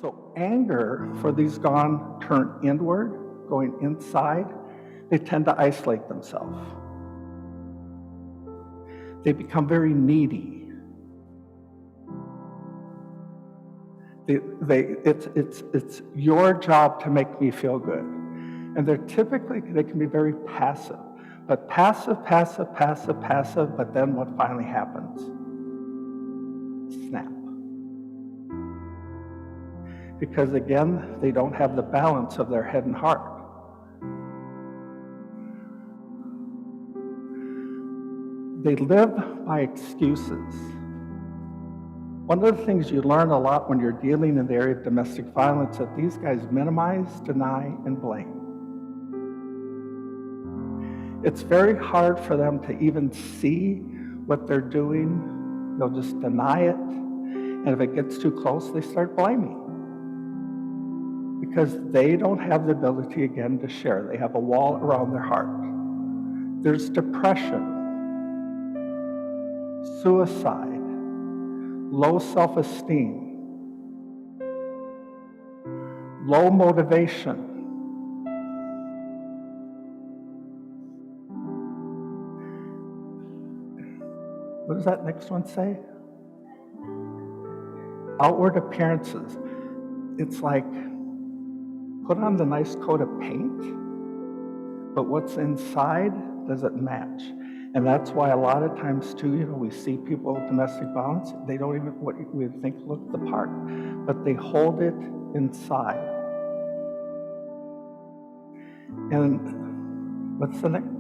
So anger for these gone turn inward, going inside, they tend to isolate themselves. They become very needy. It's your job to make me feel good. And they can be very passive. But passive, but then what finally happens? Snap. Because again, they don't have the balance of their head and heart. They live by excuses. One of the things you learn a lot when you're dealing in the area of domestic violence is that these guys minimize, deny, and blame. It's very hard for them to even see what they're doing. They'll just deny it. And if it gets too close, they start blaming. Because they don't have the ability, again, to share. They have a wall around their heart. There's depression, suicide, low self-esteem, low motivation. What does that next one say? Outward appearances. It's like, put on the nice coat of paint, but what's inside doesn't match. And that's why a lot of times too, we see people with domestic violence, they don't even, what we think look the part, but they hold it inside. And what's the next?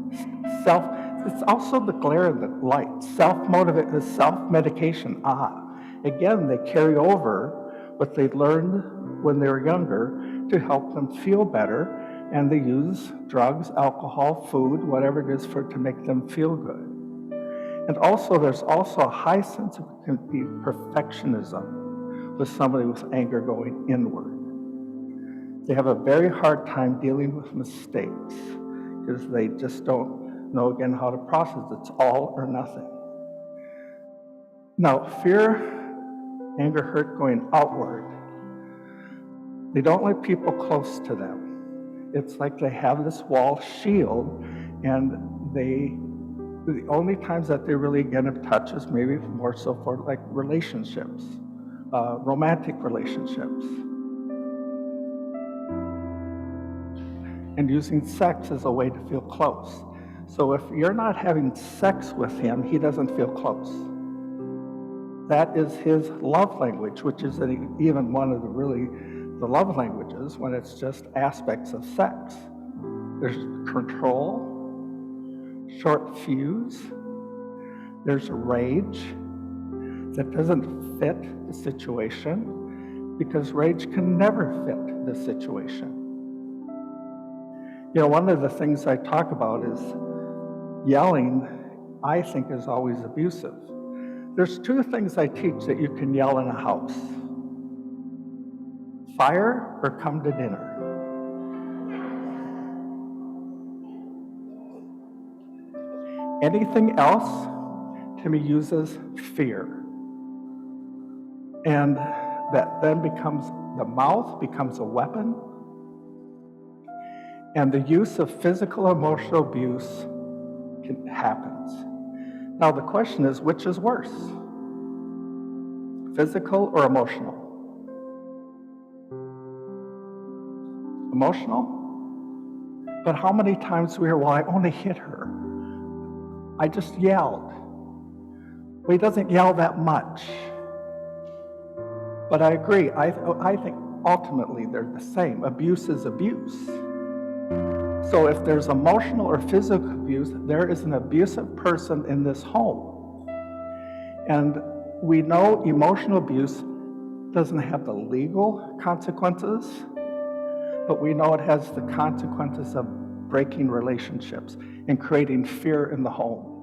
It's also the glare of the light. Self-medication. Again, they carry over what they learned when they were younger to help them feel better, and they use drugs, alcohol, food, whatever it is to make them feel good. And also, there's also a high sense of perfectionism with somebody with anger going inward. They have a very hard time dealing with mistakes because they just don't know, again, how to process. It's all or nothing. Now, fear, anger, hurt going outward. They don't let people close to them. It's like they have this wall shield, and the only times that they really get in touch is maybe more so for like relationships, romantic relationships. And using sex as a way to feel close. So if you're not having sex with him, he doesn't feel close. That is his love language, which is even one of the love languages when it's just aspects of sex. There's control, short fuse, there's rage that doesn't fit the situation because rage can never fit the situation. One of the things I talk about is yelling, I think, is always abusive. There's two things I teach that you can yell in a house. Fire or come to dinner. Anything else, to me, uses fear. And that then the mouth becomes a weapon. And the use of physical, emotional abuse happens. Now the question is, which is worse? Physical or emotional? Emotional? But how many times we hear, well, I only hit her. I just yelled. Well, he doesn't yell that much. But I agree. I think ultimately they're the same. Abuse is abuse. So if there's emotional or physical abuse, there is an abusive person in this home. And we know emotional abuse doesn't have the legal consequences, but we know it has the consequences of breaking relationships and creating fear in the home.